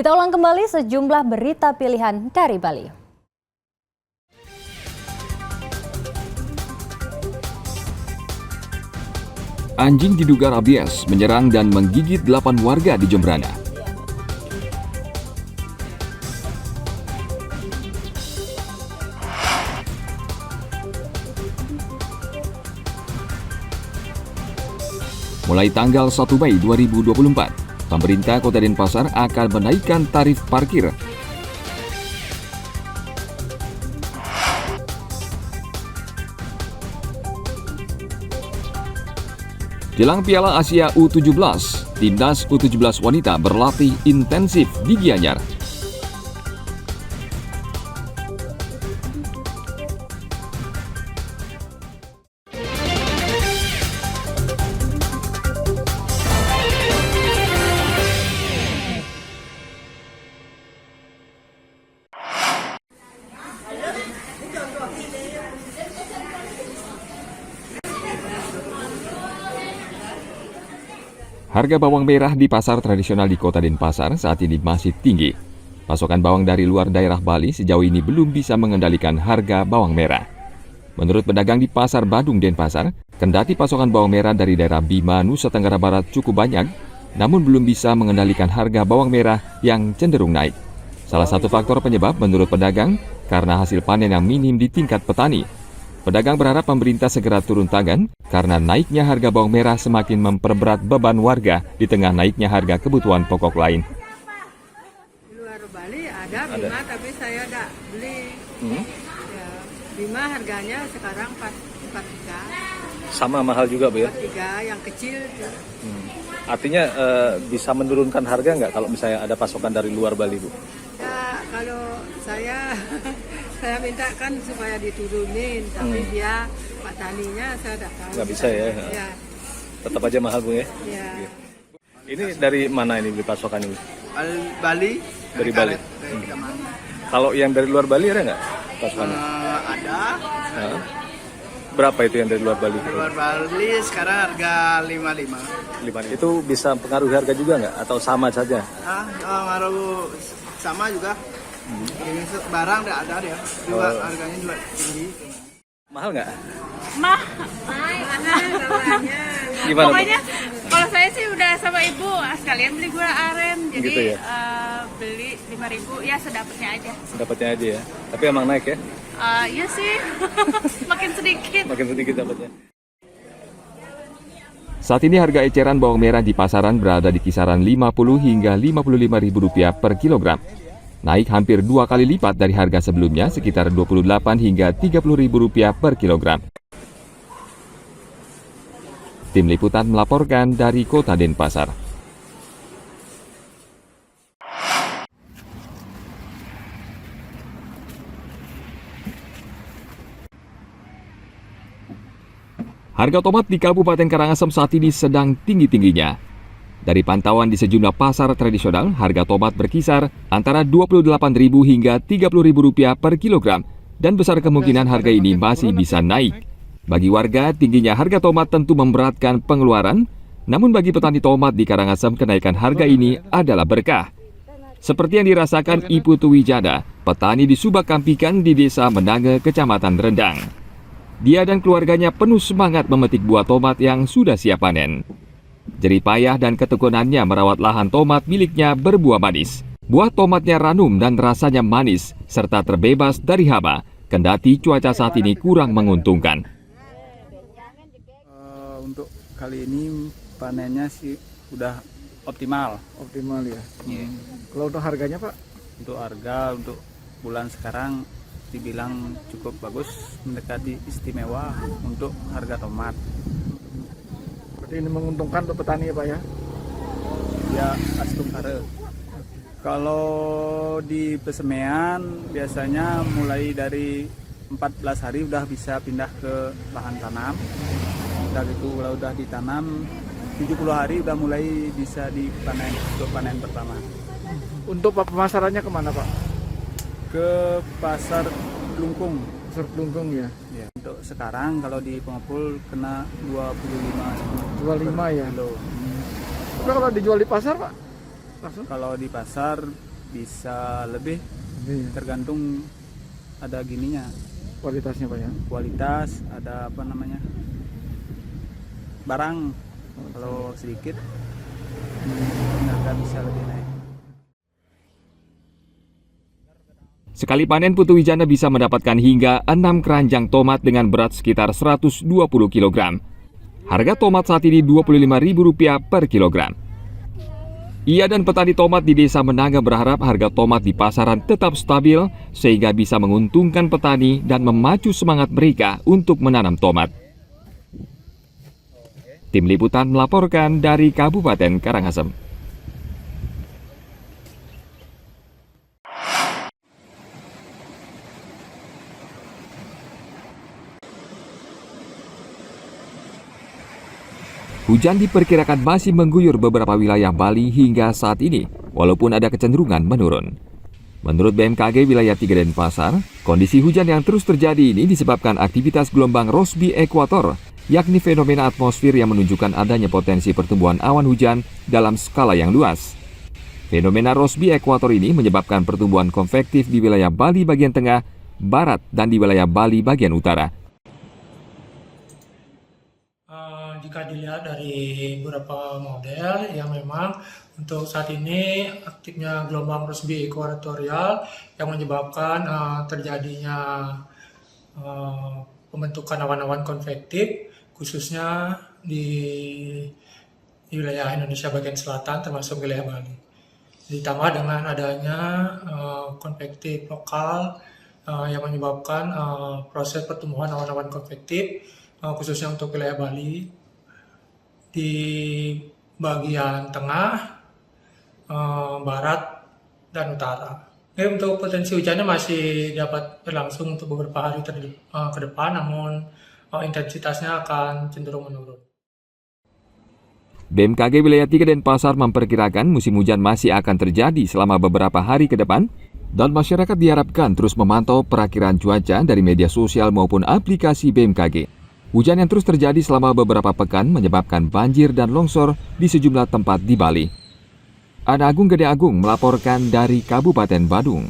Kita ulang kembali sejumlah berita pilihan dari Bali. Anjing diduga rabies menyerang dan menggigit 8 warga di Jembrana. Mulai tanggal 1 Mei 2024, pemerintah Kota Denpasar akan menaikkan tarif parkir. Jelang Piala Asia U17, timnas U17 wanita berlatih intensif di Gianyar. Harga bawang merah di pasar tradisional di Kota Denpasar saat ini masih tinggi. Pasokan bawang dari luar daerah Bali sejauh ini belum bisa mengendalikan harga bawang merah. Menurut pedagang di Pasar Badung Denpasar, kendati pasokan bawang merah dari daerah Bima, Nusa Tenggara Barat cukup banyak, namun belum bisa mengendalikan harga bawang merah yang cenderung naik. Salah satu faktor penyebab menurut pedagang karena hasil panen yang minim di tingkat petani. Pedagang berharap pemerintah segera turun tangan karena naiknya harga bawang merah semakin memperberat beban warga di tengah naiknya harga kebutuhan pokok lain. Di luar Bali ada Bima, tapi saya tidak beli. Ya, Bima harganya sekarang 43. Sama mahal juga, Bu ya? 43 yang kecil. Artinya bisa menurunkan harga nggak kalau misalnya ada pasokan dari luar Bali, Bu? Ya, kalau saya saya minta kan supaya diturunin, tapi dia Pak Taninya saya tidak tahu. Nggak bisa ya? Ya. Tetap aja mahal, Bu ya? Ya. Ini dari mana ini beli pasokan ini? Bali. Dari Bali. Dari Kedamang. Kalau yang dari luar Bali ada nggak pasokannya? Ada. Nah, berapa itu yang dari luar Bali? Di luar Bali sekarang harga 55. Itu bisa pengaruhi harga juga nggak? Atau sama saja? Ngaruh sama juga. Ini barang tidak ada dia. Juga harganya juga tinggi. Mahal nggak? Gimana? Pokoknya kalau saya sih udah sama ibu sekalian beli gula aren, jadi Gitu ya? beli 5.000 ya sedapatnya aja. Dapatnya aja ya. Tapi emang naik ya? Iya sih, makin sedikit. Makin sedikit dapatnya. Saat ini harga eceran bawang merah di pasaran berada di kisaran Rp50 hingga Rp55.000 per kilogram. Naik hampir 2 kali lipat dari harga sebelumnya sekitar Rp28 hingga Rp30.000 per kilogram. Tim Liputan melaporkan dari Kota Denpasar. Harga tomat di Kabupaten Karangasem saat ini sedang tinggi-tingginya. Dari pantauan di sejumlah pasar tradisional, harga tomat berkisar antara Rp28.000 hingga Rp30.000 per kilogram, dan besar kemungkinan harga ini masih bisa naik. Bagi warga, tingginya harga tomat tentu memberatkan pengeluaran, namun bagi petani tomat di Karangasem, kenaikan harga ini adalah berkah. Seperti yang dirasakan Ibu Tuwijada, petani di Subak Kampikan di Desa Menange, Kecamatan Rendang. Dia dan keluarganya penuh semangat memetik buah tomat yang sudah siap panen. Jerih payah dan ketekunannya merawat lahan tomat miliknya berbuah manis. Buah tomatnya ranum dan rasanya manis, serta terbebas dari hama, kendati cuaca saat ini kurang menguntungkan. Untuk kali ini panennya sih udah optimal. Optimal ya. Kalau untuk harganya, Pak? Untuk harga untuk bulan sekarang dibilang cukup bagus, mendekati istimewa untuk harga tomat. Berarti ini menguntungkan untuk petani ya Pak ya? Ya, astum kare. Kalau di pesemean biasanya mulai dari 14 hari udah bisa pindah ke lahan tanam. Udah gitu, kalau udah ditanam 70 hari udah mulai bisa dipanen untuk panen pertama. Untuk pemasarannya kemana Pak? Ke pasar Blungkung. Pasar Blungkung ya? Ya. Untuk sekarang kalau di pengepul kena 25 ya? kilo. Tapi kalau dijual di pasar Pak? Langsung? Kalau di pasar bisa lebih, tergantung ada gininya. Kualitasnya Pak ya? Kualitas, ada apa namanya, barang. Kalau sedikit harga bisa lebih naik. Sekali panen Putu Wijana bisa mendapatkan hingga 6 keranjang tomat dengan berat sekitar 120 kg. Harga tomat saat ini Rp25.000 per kilogram. Ia dan petani tomat di Desa Menanga berharap harga tomat di pasaran tetap stabil sehingga bisa menguntungkan petani dan memacu semangat mereka untuk menanam tomat. Tim Liputan melaporkan dari Kabupaten Karangasem. Hujan diperkirakan masih mengguyur beberapa wilayah Bali hingga saat ini, walaupun ada kecenderungan menurun. Menurut BMKG wilayah 3 Denpasar, kondisi hujan yang terus terjadi ini disebabkan aktivitas gelombang Rossby ekuator, yakni fenomena atmosfer yang menunjukkan adanya potensi pertumbuhan awan hujan dalam skala yang luas. Fenomena Rossby ekuator ini menyebabkan pertumbuhan konvektif di wilayah Bali bagian tengah, barat, dan di wilayah Bali bagian utara. Jika dilihat dari beberapa model yang memang untuk saat ini aktifnya gelombang Rossby ekuatorial yang menyebabkan terjadinya pembentukan awan-awan konvektif khususnya di wilayah Indonesia bagian selatan termasuk wilayah Bali. Ditambah dengan adanya konvektif lokal yang menyebabkan proses pertumbuhan awan-awan konvektif khususnya untuk wilayah Bali di bagian tengah, barat, dan utara. Untuk potensi hujannya masih dapat berlangsung untuk beberapa hari ke depan, namun intensitasnya akan cenderung menurun. BMKG wilayah 3 Denpasar memperkirakan musim hujan masih akan terjadi selama beberapa hari ke depan, dan masyarakat diharapkan terus memantau perakiraan cuaca dari media sosial maupun aplikasi BMKG. Hujan yang terus terjadi selama beberapa pekan menyebabkan banjir dan longsor di sejumlah tempat di Bali. Ana Agung Gede Agung melaporkan dari Kabupaten Badung.